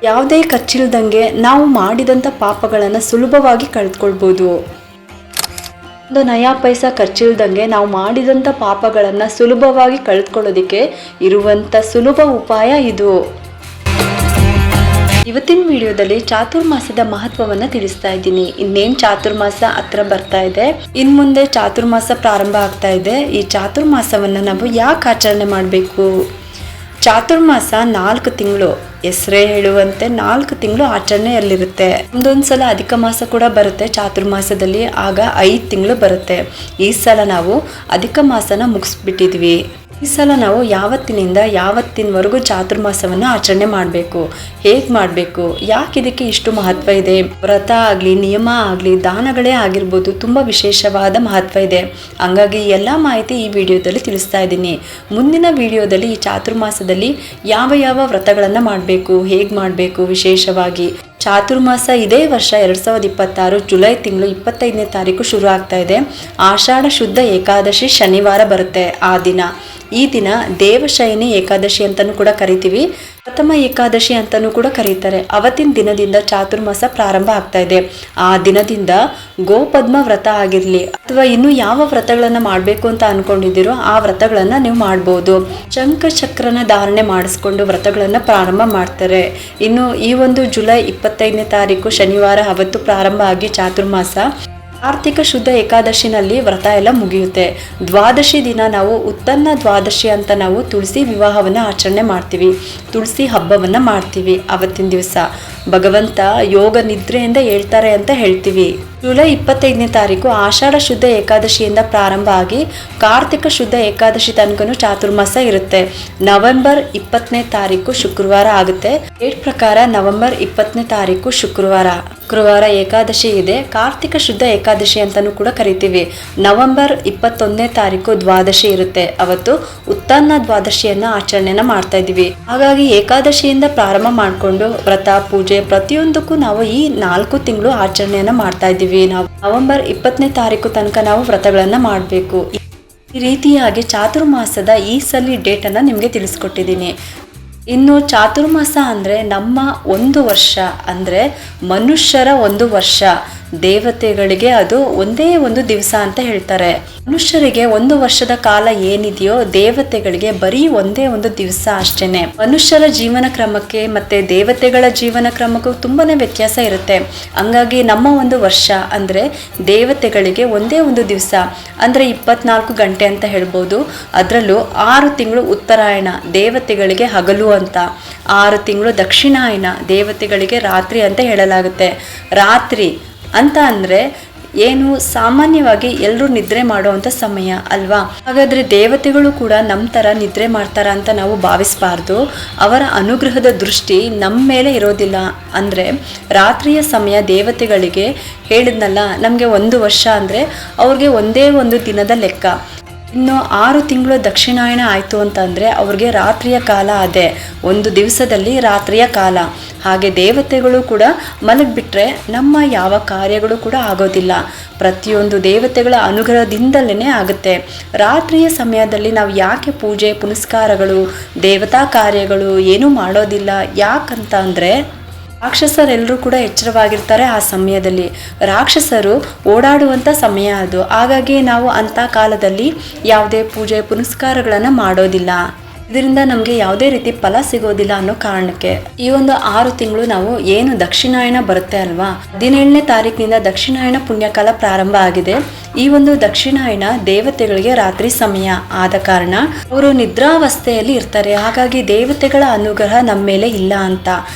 ಯಾವುದೇ ಖರ್ಚಿಲ್ದಂಗೆ ನಾವು ಮಾಡಿದಂಥ ಪಾಪಗಳನ್ನು ಸುಲಭವಾಗಿ ಕಳೆದುಕೊಳ್ಬೋದು. ಒಂದು ನಯಾ ಪೈಸಾ ಖರ್ಚಿಲ್ದಂಗೆ ನಾವು ಮಾಡಿದಂಥ ಪಾಪಗಳನ್ನು ಸುಲಭವಾಗಿ ಕಳೆದುಕೊಳ್ಳೋದಕ್ಕೆ ಇರುವಂಥ ಸುಲಭ ಉಪಾಯ ಇದು. ಇವತ್ತಿನ ವಿಡಿಯೋದಲ್ಲಿ ಚಾತುರ್ಮಾಸದ ಮಹತ್ವವನ್ನು ತಿಳಿಸ್ತಾ ಇದ್ದೀನಿ. ಇನ್ನೇನು ಚಾತುರ್ಮಾಸ ಹತ್ರ ಬರ್ತಾ ಇದೆ, ಇನ್ನು ಮುಂದೆ ಚಾತುರ್ಮಾಸ ಪ್ರಾರಂಭ ಆಗ್ತಾ ಇದೆ. ಈ ಚಾತುರ್ಮಾಸವನ್ನು ನಾವು ಯಾಕೆ ಆಚರಣೆ ಮಾಡಬೇಕು? ಚಾತುರ್ಮಾಸ 4 ತಿಂಗಳು, ಹೆಸರೇ ಹೇಳುವಂತೆ 4 ತಿಂಗಳು ಆಚರಣೆಯಲ್ಲಿರುತ್ತೆ. ಒಂದೊಂದ್ಸಲ ಅಧಿಕ ಮಾಸ ಕೂಡ ಬರುತ್ತೆ ಚಾತುರ್ಮಾಸದಲ್ಲಿ, ಆಗ 5 ತಿಂಗಳು ಬರುತ್ತೆ. ಈ ಸಲ ನಾವು ಅಧಿಕ ಮಾಸನ ಮುಗಿಸ್ಬಿಟ್ಟಿದ್ವಿ. ಈ ಸಲ ನಾವು ಯಾವತ್ತಿನಿಂದ ಯಾವತ್ತಿನವರೆಗೂ ಚಾತುರ್ಮಾಸವನ್ನು ಆಚರಣೆ ಮಾಡಬೇಕು, ಹೇಗೆ ಮಾಡಬೇಕು, ಯಾಕೆ ಇದಕ್ಕೆ ಇಷ್ಟು ಮಹತ್ವ ಇದೆ? ವ್ರತ ಆಗಲಿ, ನಿಯಮ ಆಗಲಿ, ದಾನಗಳೇ ಆಗಿರ್ಬೋದು, ತುಂಬ ವಿಶೇಷವಾದ ಮಹತ್ವ ಇದೆ. ಹಂಗಾಗಿ ಎಲ್ಲ ಮಾಹಿತಿ ಈ ವಿಡಿಯೋದಲ್ಲಿ ತಿಳಿಸ್ತಾ ಇದ್ದೀನಿ. ಮುಂದಿನ ವಿಡಿಯೋದಲ್ಲಿ ಈ ಚಾತುರ್ಮಾಸದಲ್ಲಿ ಯಾವ ಯಾವ ವ್ರತಗಳನ್ನು ಮಾಡಬೇಕು, ಹೇಗೆ ಮಾಡಬೇಕು, ವಿಶೇಷವಾಗಿ ಚಾತುರ್ಮಾಸ ಇದೇ ವರ್ಷ 2026 ಜುಲೈ ತಿಂಗಳು 25ನೇ ತಾರೀಕು ಶುರು ಆಗ್ತಾ ಇದೆ. ಆಷಾಢ ಶುದ್ಧ ಏಕಾದಶಿ ಶನಿವಾರ ಬರುತ್ತೆ. ಈ ದಿನ ದೇವಶಯನಿ ಏಕಾದಶಿ ಅಂತಲೂ ಕೂಡ ಕರಿತೀವಿ, ಪ್ರಥಮ ಏಕಾದಶಿ ಅಂತಲೂ ಕೂಡ ಕರೀತಾರೆ. ಅವತ್ತಿನ ದಿನದಿಂದ ಚಾತುರ್ಮಾಸ ಪ್ರಾರಂಭ ಆಗ್ತಾ ಇದೆ. ಆ ದಿನದಿಂದ ಗೋಪದ್ಮ ವ್ರತ ಆಗಿರಲಿ ಅಥವಾ ಇನ್ನು ಯಾವ ವ್ರತಗಳನ್ನು ಮಾಡಬೇಕು ಅಂತ ಅನ್ಕೊಂಡಿದ್ದೀರೋ ಆ ವ್ರತಗಳನ್ನು ನೀವು ಮಾಡ್ಬೋದು. ಶಂಖ ಚಕ್ರನ ಧಾರಣೆ ಮಾಡಿಸ್ಕೊಂಡು ವ್ರತಗಳನ್ನು ಪ್ರಾರಂಭ ಮಾಡ್ತಾರೆ. ಇನ್ನು ಈ ಒಂದು ಜುಲೈ 25ನೇ ತಾರೀಕು ಶನಿವಾರ ಅವತ್ತು ಪ್ರಾರಂಭ ಆಗಿ ಚಾತುರ್ಮಾಸ ಕಾರ್ತಿಕ ಶುದ್ಧ ಏಕಾದಶಿನಲ್ಲಿ ವ್ರತ ಎಲ್ಲ ಮುಗಿಯುತ್ತೆ. ದ್ವಾದಶಿ ದಿನ ನಾವು ಉತ್ತನ್ನ ದ್ವಾದಶಿ ಅಂತ ನಾವು ತುಳಸಿ ವಿವಾಹವನ್ನು ಆಚರಣೆ ಮಾಡ್ತೀವಿ, ತುಳಸಿ ಹಬ್ಬವನ್ನು ಮಾಡ್ತೀವಿ. ಅವತ್ತಿನ ದಿವಸ ಭಗವಂತ ಯೋಗ ನಿದ್ರೆಯಿಂದ ಹೇಳ್ತಾರೆ ಅಂತ ಹೇಳ್ತೀವಿ. ಜುಲೈ 25ನೇ ತಾರೀಕು ಆಷಾಢ ಶುದ್ಧ ಏಕಾದಶಿಯಿಂದ ಪ್ರಾರಂಭ ಆಗಿ ಕಾರ್ತಿಕ ಶುದ್ಧ ಏಕಾದಶಿ ತನಕನೂ ಚಾತುರ್ಮಾಸ ಇರುತ್ತೆ. ನವೆಂಬರ್ 20ನೇ ತಾರೀಕು ಶುಕ್ರವಾರ ಆಗುತ್ತೆ. ಡೇಟ್ ಪ್ರಕಾರ ನವೆಂಬರ್ 20ನೇ ತಾರೀಕು ಶುಕ್ರವಾರ ಏಕಾದಶಿ ಇದೆ. ಕಾರ್ತಿಕ ಶುದ್ಧ ಏಕಾದಶಿ ಅಂತಾನೂ ಕೂಡ ಕರಿತೀವಿ. ನವೆಂಬರ್ 21ನೇ ತಾರೀಕು ದ್ವಾದಶಿ ಇರುತ್ತೆ. ಅವತ್ತು ಉತ್ತನ್ನ ದ್ವಾದಶಿಯನ್ನ ಆಚರಣೆನ ಮಾಡ್ತಾ ಇದೀವಿ. ಹಾಗಾಗಿ ಏಕಾದಶಿಯಿಂದ ಪ್ರಾರಂಭ ಮಾಡಿಕೊಂಡು ವ್ರತ ಪೂಜೆ ಪ್ರತಿಯೊಂದಕ್ಕೂ ನಾವು ಈ 4 ತಿಂಗಳು ಆಚರಣೆಯನ್ನ ಮಾಡ್ತಾ ಇದ್ದೀವಿ. ನಾವು ನವೆಂಬರ್ 20ನೇ ತಾರೀಕು ತನಕ ನಾವು ವ್ರತಗಳನ್ನ ಮಾಡಬೇಕು. ಈ ರೀತಿಯಾಗಿ ಚಾತುರ್ಮಾಸದ ಈ ಸಲ ಡೇಟ್ ಅನ್ನ ನಿಮ್ಗೆ ತಿಳಿಸ್ಕೊಟ್ಟಿದ್ದೀನಿ. ಇನ್ನು ಚಾತುರ್ಮಾಸ ಅಂದರೆ ನಮ್ಮ 1 ವರ್ಷ, ಅಂದರೆ ಮನುಷ್ಯರ 1 ವರ್ಷ, ದೇವತೆಗಳಿಗೆ ಅದು ಒಂದೇ ಒಂದು ದಿವಸ ಅಂತ ಹೇಳ್ತಾರೆ. ಮನುಷ್ಯರಿಗೆ 1 ವರ್ಷದ ಕಾಲ ಏನಿದೆಯೋ ದೇವತೆಗಳಿಗೆ ಬರೀ ಒಂದೇ ಒಂದು ದಿವಸ ಅಷ್ಟೇನೆ. ಮನುಷ್ಯರ ಜೀವನ ಕ್ರಮಕ್ಕೆ ಮತ್ತೆ ದೇವತೆಗಳ ಜೀವನ ಕ್ರಮಕ್ಕೂ ತುಂಬಾನೇ ವ್ಯತ್ಯಾಸ ಇರುತ್ತೆ. ಹಂಗಾಗಿ ನಮ್ಮ 1 ವರ್ಷ ಅಂದರೆ ದೇವತೆಗಳಿಗೆ ಒಂದೇ ಒಂದು ದಿವಸ, ಅಂದರೆ 24 ಗಂಟೆ ಅಂತ ಹೇಳ್ಬೋದು. ಅದರಲ್ಲೂ 6 ತಿಂಗಳು ಉತ್ತರಾಯಣ ದೇವತೆಗಳಿಗೆ ಹಗಲು ಅಂತ, 6 ತಿಂಗಳು ದಕ್ಷಿಣಾಯನ ದೇವತೆಗಳಿಗೆ ರಾತ್ರಿ ಅಂತ ಹೇಳಲಾಗುತ್ತೆ. ರಾತ್ರಿ ಅಂತ ಅಂದರೆ ಏನು, ಸಾಮಾನ್ಯವಾಗಿ ಎಲ್ಲರೂ ನಿದ್ರೆ ಮಾಡುವಂಥ ಸಮಯ ಅಲ್ವಾ? ಹಾಗಾದರೆ ದೇವತೆಗಳು ಕೂಡ ನಮ್ಮ ಥರ ನಿದ್ರೆ ಮಾಡ್ತಾರ ಅಂತ ನಾವು ಭಾವಿಸಬಾರ್ದು. ಅವರ ಅನುಗ್ರಹದ ದೃಷ್ಟಿ ನಮ್ಮ ಮೇಲೆ ಇರೋದಿಲ್ಲ. ಅಂದರೆ ರಾತ್ರಿಯ ಸಮಯ ದೇವತೆಗಳಿಗೆ ಹೇಳಿದ್ನಲ್ಲ, ನಮಗೆ 1 ವರ್ಷ ಅಂದರೆ ಅವ್ರಿಗೆ ಒಂದೇ ಒಂದು ದಿನದ ಲೆಕ್ಕ. ಇನ್ನು 6 ತಿಂಗಳು ದಕ್ಷಿಣಾಯನ ಆಯಿತು ಅಂತಂದರೆ ಅವ್ರಿಗೆ ರಾತ್ರಿಯ ಕಾಲ ಅದೇ, ಒಂದು ದಿವಸದಲ್ಲಿ ರಾತ್ರಿಯ ಕಾಲ. ಹಾಗೆ ದೇವತೆಗಳು ಕೂಡ ಮಲಗಿಬಿಟ್ರೆ ನಮ್ಮ ಯಾವ ಕಾರ್ಯಗಳು ಕೂಡ ಆಗೋದಿಲ್ಲ. ಪ್ರತಿಯೊಂದು ದೇವತೆಗಳ ಅನುಗ್ರಹದಿಂದಲೇ ಆಗುತ್ತೆ. ರಾತ್ರಿಯ ಸಮಯದಲ್ಲಿ ನಾವು ಯಾಕೆ ಪೂಜೆ ಪುನಸ್ಕಾರಗಳು ದೇವತಾ ಕಾರ್ಯಗಳು ಏನೂ ಮಾಡೋದಿಲ್ಲ? ಯಾಕಂತ ಅಂದರೆ ರಾಕ್ಷಸರೆಲ್ಲರೂ ಕೂಡ ಎಚ್ಚರವಾಗಿರ್ತಾರೆ. ಆ ಸಮಯದಲ್ಲಿ ರಾಕ್ಷಸರು ಓಡಾಡುವಂಥ ಸಮಯ ಅದು. ಹಾಗಾಗಿ ನಾವು ಅಂಥ ಕಾಲದಲ್ಲಿ ಯಾವುದೇ ಪೂಜೆ ಪುನಸ್ಕಾರಗಳನ್ನು ಮಾಡೋದಿಲ್ಲ. ಇದರಿಂದ ನಮಗೆ ಯಾವುದೇ ರೀತಿ ಫಲ ಸಿಗೋದಿಲ್ಲ ಅನ್ನೋ ಕಾರಣಕ್ಕೆ ಈ ಒಂದು 6 ತಿಂಗಳು ನಾವು ಏನು ದಕ್ಷಿಣಾಯನ ಬರುತ್ತೆ ಅಲ್ವಾ, 17ನೇ ತಾರೀಕಿನಿಂದ ದಕ್ಷಿಣಾಯನ ಪುಣ್ಯಕಾಲ ಪ್ರಾರಂಭ ಆಗಿದೆ. ಈ ಒಂದು ದಕ್ಷಿಣಾಯನ ದೇವತೆಗಳಿಗೆ ರಾತ್ರಿ ಸಮಯ ಆದ ಕಾರಣ ಅವರು ನಿದ್ರಾವಸ್ಥೆಯಲ್ಲಿ ಇರ್ತಾರೆ. ಹಾಗಾಗಿ ದೇವತೆಗಳ ಅನುಗ್ರಹ ನಮ್ಮ ಮೇಲೆ ಇಲ್ಲ ಅಂತ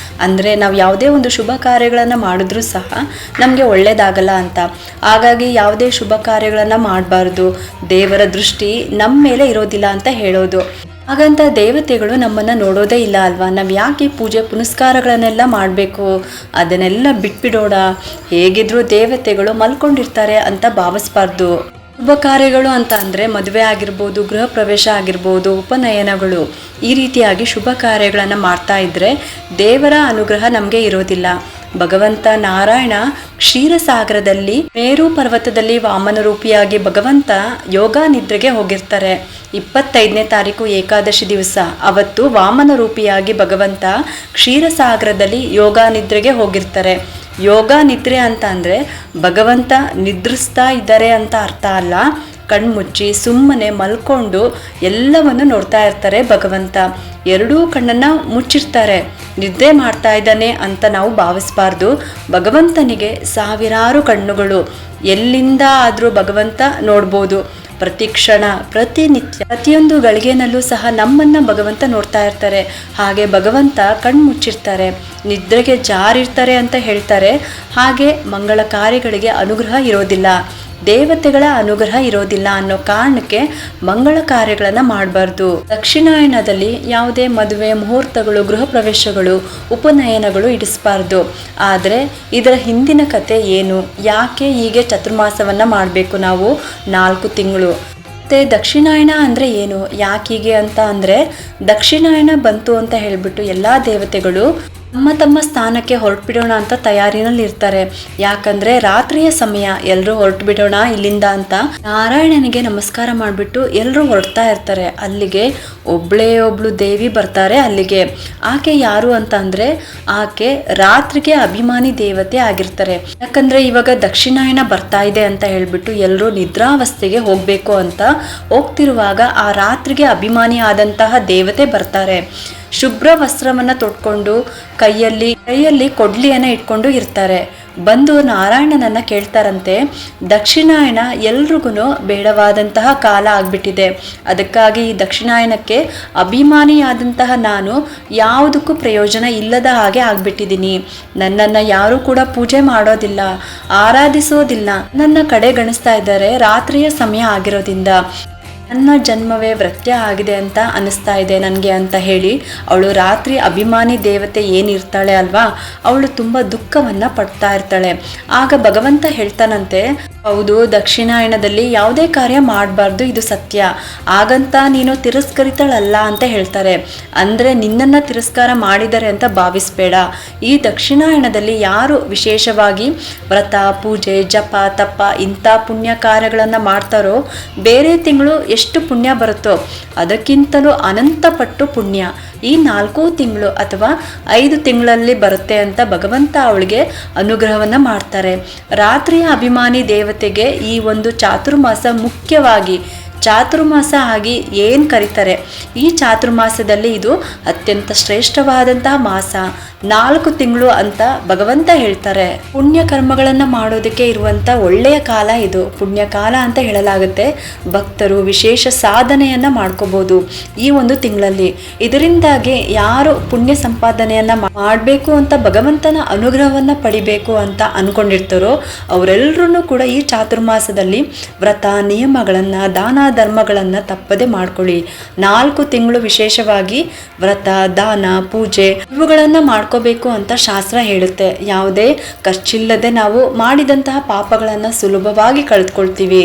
ಅಂದರೆ ನಾವು ಯಾವುದೇ ಒಂದು ಶುಭ ಕಾರ್ಯಗಳನ್ನು ಮಾಡಿದ್ರೂ ಸಹ ನಮಗೆ ಒಳ್ಳೇದಾಗಲ್ಲ ಅಂತ. ಹಾಗಾಗಿ ಯಾವುದೇ ಶುಭ ಕಾರ್ಯಗಳನ್ನು ಮಾಡಬಾರ್ದು, ದೇವರ ದೃಷ್ಟಿ ನಮ್ಮ ಮೇಲೆ ಇರೋದಿಲ್ಲ ಅಂತ ಹೇಳೋದು. ಹಾಗಂತ ದೇವತೆಗಳು ನಮ್ಮನ್ನು ನೋಡೋದೇ ಇಲ್ಲ ಅಲ್ವಾ? ನಾವು ಯಾಕೆ ಪೂಜೆ ಪುನಸ್ಕಾರಗಳನ್ನೆಲ್ಲ ಮಾಡಬೇಕು? ಅದನ್ನೆಲ್ಲ ಬಿಟ್ಬಿಡೋಣ, ಹೇಗಿದ್ರೂ ದೇವತೆಗಳು ಮಲ್ಕೊಂಡಿರ್ತಾರೆ ಅಂತ ಭಾವಿಸ್ಬಾರ್ದು. ಶುಭ ಕಾರ್ಯಗಳು ಅಂತ ಅಂದರೆ ಮದುವೆ ಆಗಿರ್ಬೋದು, ಗೃಹ ಪ್ರವೇಶ ಆಗಿರ್ಬೋದು, ಉಪನಯನಗಳು, ಈ ರೀತಿಯಾಗಿ ಶುಭ ಕಾರ್ಯಗಳನ್ನು ಮಾಡ್ತಾ ಇದ್ದರೆ ದೇವರ ಅನುಗ್ರಹ ನಮಗೆ ಇರೋದಿಲ್ಲ. ಭಗವಂತ ನಾರಾಯಣ ಕ್ಷೀರಸಾಗರದಲ್ಲಿ ಮೇರು ಪರ್ವತದಲ್ಲಿ ವಾಮನ ರೂಪಿಯಾಗಿ ಭಗವಂತ ಯೋಗ ನಿದ್ರೆಗೆ ಹೋಗಿರ್ತಾರೆ. 25ನೇ ತಾರೀಕು ಏಕಾದಶಿ ದಿವಸ ಅವತ್ತು ವಾಮನ ರೂಪಿಯಾಗಿ ಭಗವಂತ ಕ್ಷೀರಸಾಗರದಲ್ಲಿ ಯೋಗ ನಿದ್ರೆಗೆ ಹೋಗಿರ್ತಾರೆ. ಯೋಗ ನಿದ್ರೆ ಅಂತ ಅಂದರೆ ಭಗವಂತ ನಿದ್ರಿಸ್ತಾ ಇದ್ದಾರೆ ಅಂತ ಅರ್ಥ ಅಲ್ಲ. ಕಣ್ಮುಚ್ಚಿ ಸುಮ್ಮನೆ ಮಲ್ಕೊಂಡು ಎಲ್ಲವನ್ನು ನೋಡ್ತಾ ಇರ್ತಾರೆ ಭಗವಂತ. ಎರಡೂ ಕಣ್ಣನ್ನು ಮುಚ್ಚಿರ್ತಾರೆ. ನಿದ್ದೆ ಮಾಡ್ತಾ ಇದ್ದಾನೆ ಅಂತ ನಾವು ಭಾವಿಸಬಾರ್ದು. ಭಗವಂತನಿಗೆ ಸಾವಿರಾರು ಕಣ್ಣುಗಳು, ಎಲ್ಲಿಂದ ಆದರೂ ಭಗವಂತ ನೋಡ್ಬೋದು. ಪ್ರತಿ ಕ್ಷಣ ಪ್ರತಿನಿತ್ಯ ಪ್ರತಿಯೊಂದು ಗಳಿಗೆನಲ್ಲೂ ಸಹ ನಮ್ಮನ್ನ ಭಗವಂತ ನೋಡ್ತಾ ಇರ್ತಾರೆ. ಹಾಗೆ ಭಗವಂತ ಕಣ್ಮುಚ್ಚಿರ್ತಾರೆ, ನಿದ್ರೆಗೆ ಜಾರಿರ್ತಾರೆ ಅಂತ ಹೇಳ್ತಾರೆ. ಹಾಗೆ ಮಂಗಳ ಕಾರ್ಯಗಳಿಗೆ ಅನುಗ್ರಹ ಇರೋದಿಲ್ಲ, ದೇವತೆಗಳ ಅನುಗ್ರಹ ಇರೋದಿಲ್ಲ ಅನ್ನೋ ಕಾರಣಕ್ಕೆ ಮಂಗಳ ಕಾರ್ಯಗಳನ್ನು ಮಾಡಬಾರ್ದು. ದಕ್ಷಿಣಾಯನದಲ್ಲಿ ಯಾವುದೇ ಮದುವೆ ಮುಹೂರ್ತಗಳು, ಗೃಹ ಪ್ರವೇಶಗಳು, ಉಪನಯನಗಳು ಇಡಿಸಬಾರ್ದು. ಆದರೆ ಇದರ ಹಿಂದಿನ ಕತೆ ಏನು, ಯಾಕೆ ಹೀಗೆ ಚಾತುರ್ಮಾಸವನ್ನು ಮಾಡಬೇಕು ನಾವು 4 ತಿಂಗಳು? ಮತ್ತು ದಕ್ಷಿಣಾಯನ ಅಂದರೆ ಏನು, ಯಾಕೀಗೆ ಅಂತ ಅಂದರೆ, ದಕ್ಷಿಣಾಯನ ಬಂತು ಅಂತ ಹೇಳಿಬಿಟ್ಟು ಎಲ್ಲ ದೇವತೆಗಳು ತಮ್ಮ ಸ್ಥಾನಕ್ಕೆ ಹೊರಟು ಬಿಡೋಣ ಅಂತ ತಯಾರಿನಲ್ಲಿ ಇರ್ತಾರೆ. ಯಾಕಂದರೆ ರಾತ್ರಿಯ ಸಮಯ, ಎಲ್ಲರೂ ಹೊರಟು ಬಿಡೋಣ ಇಲ್ಲಿಂದ ಅಂತ ನಾರಾಯಣನಿಗೆ ನಮಸ್ಕಾರ ಮಾಡಿಬಿಟ್ಟು ಎಲ್ಲರೂ ಹೊರಡ್ತಾ ಇರ್ತಾರೆ. ಅಲ್ಲಿಗೆ ಒಬ್ಳು ದೇವಿ ಬರ್ತಾರೆ ಅಲ್ಲಿಗೆ. ಆಕೆ ಯಾರು ಅಂತ ಅಂದರೆ, ಆಕೆ ರಾತ್ರಿಗೆ ಅಭಿಮಾನಿ ದೇವತೆ ಆಗಿರ್ತಾರೆ. ಯಾಕಂದರೆ ಇವಾಗ ದಕ್ಷಿಣಾಯನ ಬರ್ತಾ ಇದೆ ಅಂತ ಹೇಳ್ಬಿಟ್ಟು ಎಲ್ಲರೂ ನಿದ್ರಾವಸ್ಥೆಗೆ ಹೋಗಬೇಕು ಅಂತ ಹೋಗ್ತಿರುವಾಗ ಆ ರಾತ್ರಿಗೆ ಅಭಿಮಾನಿ ಆದಂತಹ ದೇವತೆ ಬರ್ತಾರೆ. ಶುಭ್ರ ವಸ್ತ್ರವನ್ನು ತೊಟ್ಕೊಂಡು ಕೈಯಲ್ಲಿ ಕೊಡ್ಲಿಯನ್ನು ಇಟ್ಕೊಂಡು ಇರ್ತಾರೆ. ಬಂದು ನಾರಾಯಣನನ್ನು ಕೇಳ್ತಾರಂತೆ, ದಕ್ಷಿಣಾಯನ ಎಲ್ರಿಗೂ ಬೇಡವಾದಂತಹ ಕಾಲ ಆಗಿಬಿಟ್ಟಿದೆ. ಅದಕ್ಕಾಗಿ ಈ ದಕ್ಷಿಣಾಯನಕ್ಕೆ ಅಭಿಮಾನಿಯಾದಂತಹ ನಾನು ಯಾವುದಕ್ಕೂ ಪ್ರಯೋಜನ ಇಲ್ಲದ ಹಾಗೆ ಆಗಿಬಿಟ್ಟಿದ್ದೀನಿ. ನನ್ನನ್ನು ಯಾರೂ ಕೂಡ ಪೂಜೆ ಮಾಡೋದಿಲ್ಲ, ಆರಾಧಿಸೋದಿಲ್ಲ, ನನ್ನ ಕಡೆಗಣಿಸ್ತಾ ಇದ್ದಾರೆ ರಾತ್ರಿಯ ಸಮಯ ಆಗಿರೋದ್ರಿಂದ. ನನ್ನ ಜನ್ಮವೇ ವ್ಯತ್ಯ ಆಗಿದೆ ಅಂತ ಅನ್ನಿಸ್ತಾ ಇದೆ ನನಗೆ ಅಂತ ಹೇಳಿ ಅವಳು ರಾತ್ರಿ ಅಭಿಮಾನಿ ದೇವತೆ ಏನಿರ್ತಾಳೆ ಅಲ್ವಾ, ಅವಳು ತುಂಬ ದುಃಖವನ್ನು ಪಡ್ತಾ ಇರ್ತಾಳೆ. ಆಗ ಭಗವಂತ ಹೇಳ್ತಾನಂತೆ, ಹೌದು, ದಕ್ಷಿಣಾಯನದಲ್ಲಿ ಯಾವುದೇ ಕಾರ್ಯ ಮಾಡಬಾರ್ದು, ಇದು ಸತ್ಯ. ಹಾಗಂತ ನೀನು ತಿರಸ್ಕರಿತಳಲ್ಲ ಅಂತ ಹೇಳ್ತಾರೆ. ಅಂದರೆ ನಿನ್ನನ್ನು ತಿರಸ್ಕಾರ ಮಾಡಿದ್ದಾರೆ ಅಂತ ಭಾವಿಸಬೇಡ. ಈ ದಕ್ಷಿಣಾಯನದಲ್ಲಿ ಯಾರು ವಿಶೇಷವಾಗಿ ವ್ರತ, ಪೂಜೆ, ಜಪ, ತಪ ಇಂಥ ಪುಣ್ಯ ಕಾರ್ಯಗಳನ್ನು ಮಾಡ್ತಾರೋ ಬೇರೆ ತಿಂಗಳು ಎಷ್ಟು ಪುಣ್ಯ ಬರುತ್ತೋ ಅದಕ್ಕಿಂತಲೂ ಅನಂತ ಪಟ್ಟು ಪುಣ್ಯ ಈ 4 ತಿಂಗಳು ಅಥವಾ 5 ತಿಂಗಳಲ್ಲಿ ಬರುತ್ತೆ ಅಂತ ಭಗವಂತ ಅವಳಿಗೆ ಅನುಗ್ರಹವನ್ನು ಮಾಡ್ತಾರೆ. ರಾತ್ರಿಯ ಅಭಿಮಾನಿ ದೇವತೆಗೆ ಈ ಒಂದು ಚಾತುರ್ಮಾಸ ಮುಖ್ಯವಾಗಿ ಚಾತುರ್ಮಾಸ ಆಗಿ ಏನು ಕರೀತಾರೆ. ಈ ಚಾತುರ್ಮಾಸದಲ್ಲಿ ಇದು ಅತ್ಯಂತ ಶ್ರೇಷ್ಠವಾದಂತಹ ಮಾಸ, 4 ತಿಂಗಳು ಅಂತ ಭಗವಂತ ಹೇಳ್ತಾರೆ. ಪುಣ್ಯ ಕರ್ಮಗಳನ್ನು ಮಾಡೋದಕ್ಕೆ ಇರುವಂಥ ಒಳ್ಳೆಯ ಕಾಲ ಇದು, ಪುಣ್ಯಕಾಲ ಅಂತ ಹೇಳಲಾಗುತ್ತೆ. ಭಕ್ತರು ವಿಶೇಷ ಸಾಧನೆಯನ್ನು ಮಾಡ್ಕೋಬೋದು ಈ ಒಂದು ತಿಂಗಳಲ್ಲಿ. ಇದರಿಂದಾಗಿ ಯಾರು ಪುಣ್ಯ ಸಂಪಾದನೆಯನ್ನು ಮಾಡಬೇಕು ಅಂತ ಭಗವಂತನ ಅನುಗ್ರಹವನ್ನು ಪಡಿಬೇಕು ಅಂತ ಅಂದ್ಕೊಂಡಿರ್ತಾರೋ ಅವರೆಲ್ಲರೂ ಕೂಡ ಈ ಚಾತುರ್ಮಾಸದಲ್ಲಿ ವ್ರತ, ನಿಯಮಗಳನ್ನು, ದಾನ ಧರ್ಮಗಳನ್ನು ತಪ್ಪದೆ ಮಾಡ್ಕೊಳ್ಳಿ. 4 ತಿಂಗಳು ವಿಶೇಷವಾಗಿ ವ್ರತ, ದಾನ, ಪೂಜೆ ಇವುಗಳನ್ನು ಮಾಡ್ಕೋಬೇಕು ಅಂತ ಶಾಸ್ತ್ರ ಹೇಳುತ್ತೆ. ಯಾವುದೇ ಖರ್ಚಿಲ್ಲದೆ ನಾವು ಮಾಡಿದಂತಹ ಪಾಪಗಳನ್ನು ಸುಲಭವಾಗಿ ಕಳೆದುಕೊಳ್ತೀವಿ.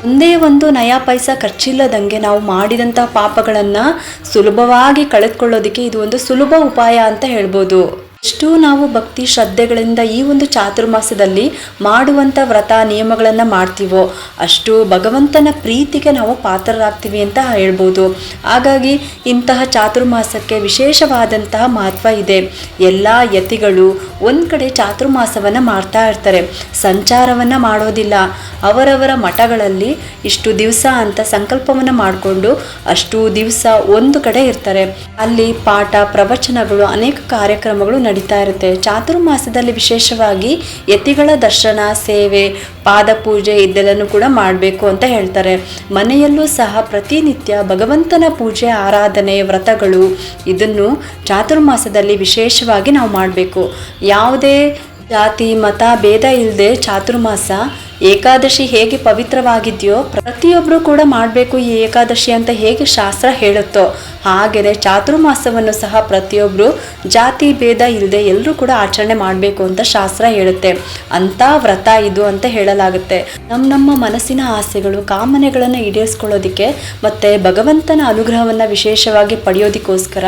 ಒಂದೇ ಒಂದು ನಯಾ ಪೈಸಾ ಖರ್ಚಿಲ್ಲದಂಗೆ ನಾವು ಮಾಡಿದಂತಹ ಪಾಪಗಳನ್ನು ಸುಲಭವಾಗಿ ಕಳೆದುಕೊಳ್ಳೋದಕ್ಕೆ ಇದು ಒಂದು ಸುಲಭ ಉಪಾಯ ಅಂತ ಹೇಳ್ಬೋದು. ಎಷ್ಟು ನಾವು ಭಕ್ತಿ ಶ್ರದ್ಧೆಗಳಿಂದ ಈ ಒಂದು ಚಾತುರ್ಮಾಸದಲ್ಲಿ ಮಾಡುವಂಥ ವ್ರತ ನಿಯಮಗಳನ್ನು ಮಾಡ್ತೀವೋ ಅಷ್ಟು ಭಗವಂತನ ಪ್ರೀತಿಗೆ ನಾವು ಪಾತ್ರರಾಗ್ತೀವಿ ಅಂತ ಹೇಳ್ಬೋದು. ಹಾಗಾಗಿ ಇಂತಹ ಚಾತುರ್ಮಾಸಕ್ಕೆ ವಿಶೇಷವಾದಂತಹ ಮಹತ್ವ ಇದೆ. ಎಲ್ಲ ಯತಿಗಳು ಒಂದು ಕಡೆ ಚಾತುರ್ಮಾಸವನ್ನು ಮಾಡ್ತಾ ಇರ್ತಾರೆ, ಸಂಚಾರವನ್ನು ಮಾಡೋದಿಲ್ಲ. ಅವರವರ ಮಠಗಳಲ್ಲಿ ಇಷ್ಟು ದಿವಸ ಅಂತ ಸಂಕಲ್ಪವನ್ನು ಮಾಡಿಕೊಂಡು ಅಷ್ಟು ದಿವಸ ಒಂದು ಕಡೆ ಇರ್ತಾರೆ. ಅಲ್ಲಿ ಪಾಠ, ಪ್ರವಚನಗಳು, ಅನೇಕ ಕಾರ್ಯಕ್ರಮಗಳು ನಡೀತಾ ಇರುತ್ತೆ. ಚಾತುರ್ಮಾಸದಲ್ಲಿ ವಿಶೇಷವಾಗಿ ಯತಿಗಳ ದರ್ಶನ, ಸೇವೆ, ಪಾದ ಪೂಜೆ ಇದೆಲ್ಲನೂ ಕೂಡ ಮಾಡಬೇಕು ಅಂತ ಹೇಳ್ತಾರೆ. ಮನೆಯಲ್ಲೂ ಸಹ ಪ್ರತಿನಿತ್ಯ ಭಗವಂತನ ಪೂಜೆ, ಆರಾಧನೆ, ವ್ರತಗಳು ಇದನ್ನು ಚಾತುರ್ಮಾಸದಲ್ಲಿ ವಿಶೇಷವಾಗಿ ನಾವು ಮಾಡಬೇಕು. ಯಾವುದೇ ಜಾತಿ, ಮತ ಭೇದ ಇಲ್ಲದೆ ಚಾತುರ್ಮಾಸ ಏಕಾದಶಿ ಹೇಗೆ ಪವಿತ್ರವಾಗಿದೆಯೋ ಪ್ರತಿಯೊಬ್ಬರು ಕೂಡ ಮಾಡಬೇಕು ಈ ಏಕಾದಶಿ ಅಂತ ಹೇಗೆ ಶಾಸ್ತ್ರ ಹೇಳುತ್ತೋ ಹಾಗೆಯೇ ಚಾತುರ್ಮಾಸವನ್ನು ಸಹ ಪ್ರತಿಯೊಬ್ಬರು ಜಾತಿ ಭೇದ ಇಲ್ಲದೆ ಎಲ್ಲರೂ ಕೂಡ ಆಚರಣೆ ಮಾಡಬೇಕು ಅಂತ ಶಾಸ್ತ್ರ ಹೇಳುತ್ತೆ. ಅಂಥ ವ್ರತ ಇದು ಅಂತ ಹೇಳಲಾಗುತ್ತೆ. ನಮ್ಮ ಮನಸ್ಸಿನ ಆಸೆಗಳು ಕಾಮನೆಗಳನ್ನು ಈಡೇರಿಸ್ಕೊಳ್ಳೋದಕ್ಕೆ ಮತ್ತು ಭಗವಂತನ ಅನುಗ್ರಹವನ್ನು ವಿಶೇಷವಾಗಿ ಪಡೆಯೋದಕ್ಕೋಸ್ಕರ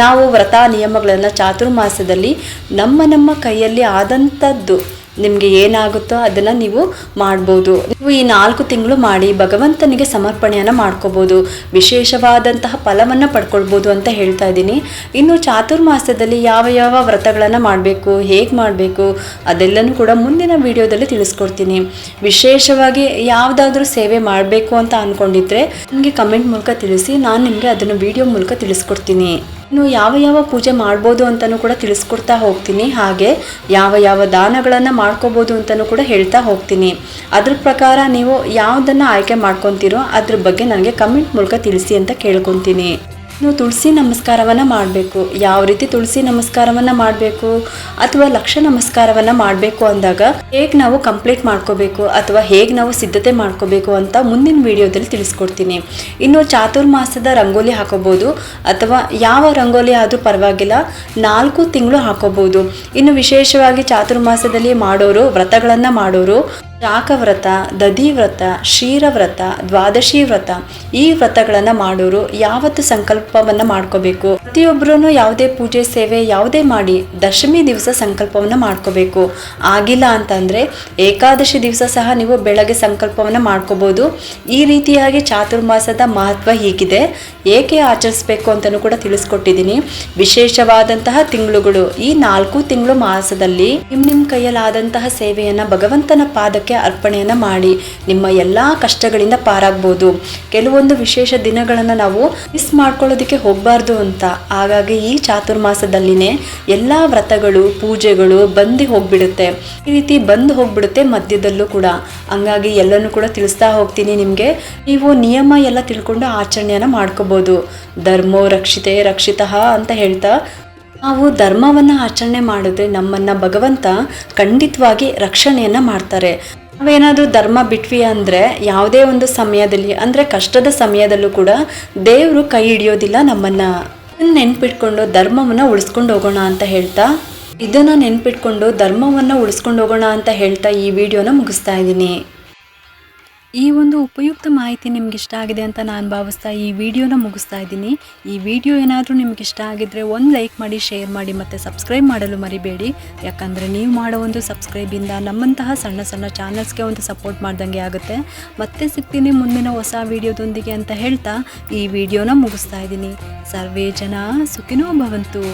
ನಾವು ವ್ರತ ನಿಯಮಗಳನ್ನು ಚಾತುರ್ಮಾಸದಲ್ಲಿ ನಮ್ಮ ಕೈಯಲ್ಲಿ ಆದಂಥದ್ದು ನಿಮಗೆ ಏನಾಗುತ್ತೋ ಅದನ್ನು ನೀವು ಮಾಡ್ಬೋದು. ನೀವು ಈ 4 ತಿಂಗಳು ಮಾಡಿ ಭಗವಂತನಿಗೆ ಸಮರ್ಪಣೆಯನ್ನು ಮಾಡ್ಕೋಬೋದು, ವಿಶೇಷವಾದಂತಹ ಫಲವನ್ನು ಪಡ್ಕೊಳ್ಬೋದು ಅಂತ ಹೇಳ್ತಾ ಇದ್ದೀನಿ. ಇನ್ನು ಚಾತುರ್ಮಾಸದಲ್ಲಿ ಯಾವ ವ್ರತಗಳನ್ನು ಮಾಡಬೇಕು, ಹೇಗೆ ಮಾಡಬೇಕು ಅದೆಲ್ಲನೂ ಕೂಡ ಮುಂದಿನ ವಿಡಿಯೋದಲ್ಲಿ ತಿಳಿಸ್ಕೊಡ್ತೀನಿ. ವಿಶೇಷವಾಗಿ ಯಾವುದಾದ್ರೂ ಸೇವೆ ಮಾಡಬೇಕು ಅಂತ ಅಂದ್ಕೊಂಡಿದ್ರೆ ನನಗೆ ಕಮೆಂಟ್ ಮೂಲಕ ತಿಳಿಸಿ, ನಾನು ನಿಮಗೆ ಅದನ್ನು ವಿಡಿಯೋ ಮೂಲಕ ತಿಳಿಸ್ಕೊಡ್ತೀನಿ. ಇನ್ನು ಯಾವ ಪೂಜೆ ಮಾಡ್ಬೋದು ಅಂತಲೂ ಕೂಡ ತಿಳಿಸ್ಕೊಡ್ತಾ ಹೋಗ್ತೀನಿ. ಹಾಗೆ ಯಾವ ದಾನಗಳನ್ನು ಮಾಡ್ಕೋಬೋದು ಅಂತಲೂ ಕೂಡ ಹೇಳ್ತಾ ಹೋಗ್ತೀನಿ. ಅದ್ರ ಪ್ರಕಾರ ನೀವು ಯಾವುದನ್ನು ಆಯ್ಕೆ ಮಾಡ್ಕೊತೀರೋ ಅದ್ರ ಬಗ್ಗೆ ನನಗೆ ಕಮೆಂಟ್ ಮೂಲಕ ತಿಳಿಸಿ ಅಂತ ಕೇಳ್ಕೊತೀನಿ. ನೀವು ತುಳಸಿ ನಮಸ್ಕಾರವನ್ನು ಮಾಡಬೇಕು. ಯಾವ ರೀತಿ ತುಳಸಿ ನಮಸ್ಕಾರವನ್ನು ಮಾಡಬೇಕು ಅಥವಾ ಲಕ್ಷ ನಮಸ್ಕಾರವನ್ನು ಮಾಡಬೇಕು ಅಂದಾಗ ಹೇಗೆ ನಾವು ಕಂಪ್ಲೀಟ್ ಮಾಡ್ಕೋಬೇಕು ಅಥವಾ ಹೇಗೆ ನಾವು ಸಿದ್ಧತೆ ಮಾಡ್ಕೋಬೇಕು ಅಂತ ಮುಂದಿನ ವಿಡಿಯೋದಲ್ಲಿ ತಿಳಿಸ್ಕೊಡ್ತೀನಿ. ಇನ್ನು ಚಾತುರ್ಮಾಸದ ರಂಗೋಲಿ ಹಾಕೋಬೋದು ಅಥವಾ ಯಾವ ರಂಗೋಲಿ ಆದರೂ ಪರವಾಗಿಲ್ಲ, 4 ತಿಂಗಳು ಹಾಕೋಬೋದು. ಇನ್ನು ವಿಶೇಷವಾಗಿ ಚಾತುರ್ಮಾಸದಲ್ಲಿ ಮಾಡೋರು ವ್ರತಗಳನ್ನು ಮಾಡೋರು ಶಾಖವ್ರತ, ದಧಿವ್ರತ, ಕ್ಷೀರವ್ರತ, ದ್ವಾದಶಿ ವ್ರತ ಈ ವ್ರತಗಳನ್ನು ಮಾಡೋರು ಯಾವತ್ತು ಸಂಕಲ್ಪವನ್ನು ಮಾಡ್ಕೋಬೇಕು. ಪ್ರತಿಯೊಬ್ಬರೂ ಯಾವುದೇ ಪೂಜೆ ಸೇವೆ ಯಾವುದೇ ಮಾಡಿ ದಶಮಿ ದಿವಸ ಸಂಕಲ್ಪವನ್ನು ಮಾಡ್ಕೋಬೇಕು. ಆಗಿಲ್ಲ ಅಂತಂದರೆ ಏಕಾದಶಿ ದಿವಸ ಸಹ ನೀವು ಬೆಳಗ್ಗೆ ಸಂಕಲ್ಪವನ್ನು ಮಾಡ್ಕೋಬೋದು. ಈ ರೀತಿಯಾಗಿ ಚಾತುರ್ಮಾಸದ ಮಹತ್ವ ಹೀಗಿದೆ. ಏಕೆ ಆಚರಿಸಬೇಕು ಅಂತಲೂ ಕೂಡ ತಿಳಿಸ್ಕೊಟ್ಟಿದ್ದೀನಿ. ವಿಶೇಷವಾದಂತಹ ತಿಂಗಳುಗಳು ಈ 4 ತಿಂಗಳು ಮಾಸದಲ್ಲಿ ನಿಮ್ಮ ಕೈಯಲ್ಲಾದಂತಹ ಸೇವೆಯನ್ನು ಭಗವಂತನ ಪಾದಕ್ಕೆ ಅರ್ಪಣೆಯನ್ನು ಮಾಡಿ ನಿಮ್ಮ ಎಲ್ಲ ಕಷ್ಟಗಳಿಂದ ಪಾರಾಗ್ಬೋದು. ಕೆಲವೊಂದು ವಿಶೇಷ ದಿನಗಳನ್ನು ನಾವು ಮಿಸ್ ಮಾಡ್ಕೊಳ್ಳೋದಕ್ಕೆ ಹೋಗಬಾರ್ದು ಅಂತ. ಹಾಗಾಗಿ ಈ ಚಾತುರ್ಮಾಸದಲ್ಲಿನೇ ಎಲ್ಲ ವ್ರತಗಳು ಪೂಜೆಗಳು ಬಂದು ಹೋಗ್ಬಿಡುತ್ತೆ. ಈ ರೀತಿ ಬಂದು ಹೋಗ್ಬಿಡುತ್ತೆ ಮಧ್ಯದಲ್ಲೂ ಕೂಡ. ಹಂಗಾಗಿ ಎಲ್ಲನೂ ಕೂಡ ತಿಳಿಸ್ತಾ ಹೋಗ್ತೀನಿ ನಿಮಗೆ. ನೀವು ನಿಯಮ ಎಲ್ಲ ತಿಳ್ಕೊಂಡು ಆಚರಣೆಯನ್ನು ಮಾಡ್ಕೋಬೋದು. ಧರ್ಮೋ ರಕ್ಷಿತೆ ರಕ್ಷಿತಃ ಅಂತ ಹೇಳ್ತಾ ನಾವು ಧರ್ಮವನ್ನು ಆಚರಣೆ ಮಾಡಿದ್ರೆ ನಮ್ಮನ್ನು ಭಗವಂತ ಖಂಡಿತವಾಗಿ ರಕ್ಷಣೆಯನ್ನು ಮಾಡ್ತಾರೆ. ನಾವೇನಾದರೂ ಧರ್ಮ ಬಿಟ್ವಿ ಅಂದರೆ ಯಾವುದೇ ಒಂದು ಸಮಯದಲ್ಲಿ ಅಂದರೆ ಕಷ್ಟದ ಸಮಯದಲ್ಲೂ ಕೂಡ ದೇವರು ಕೈ ಹಿಡಿಯೋದಿಲ್ಲ ನಮ್ಮನ್ನು. ನೆನ್ಪಿಟ್ಕೊಂಡು ಧರ್ಮವನ್ನು ಉಳಿಸ್ಕೊಂಡು ಹೋಗೋಣ ಅಂತ ಹೇಳ್ತಾ ಈ ವಿಡಿಯೋನ ಮುಗಿಸ್ತಾ ಇದ್ದೀನಿ. ಈ ಒಂದು ಉಪಯುಕ್ತ ಮಾಹಿತಿ ನಿಮ್ಗೆ ಇಷ್ಟ ಆಗಿದೆ ಅಂತ ನಾನು ಭಾವಿಸ್ತಾ ಈ ವಿಡಿಯೋನ ಮುಗಿಸ್ತಾ ಇದ್ದೀನಿ. ಈ ವಿಡಿಯೋ ಏನಾದರೂ ನಿಮ್ಗೆ ಇಷ್ಟ ಆಗಿದ್ರೆ ಒಂದು ಲೈಕ್ ಮಾಡಿ, ಶೇರ್ ಮಾಡಿ ಮತ್ತು ಸಬ್ಸ್ಕ್ರೈಬ್ ಮಾಡಲು ಮರಿಬೇಡಿ. ಯಾಕಂದರೆ ನೀವು ಮಾಡೋ ಒಂದು ಸಬ್ಸ್ಕ್ರೈಬಿಂದ ನಮ್ಮಂತಹ ಸಣ್ಣ ಚಾನಲ್ಸ್ಗೆ ಒಂದು ಸಪೋರ್ಟ್ ಮಾಡ್ದಂಗೆ ಆಗುತ್ತೆ. ಮತ್ತೆ ಸಿಗ್ತೀನಿ ಮುಂದಿನ ಹೊಸ ವಿಡಿಯೋದೊಂದಿಗೆ ಅಂತ ಹೇಳ್ತಾ ಈ ವಿಡಿಯೋನ ಮುಗಿಸ್ತಾ ಇದ್ದೀನಿ. ಸರ್ವೇ ಜನ ಸುಖಿನೋ ಭವಂತು.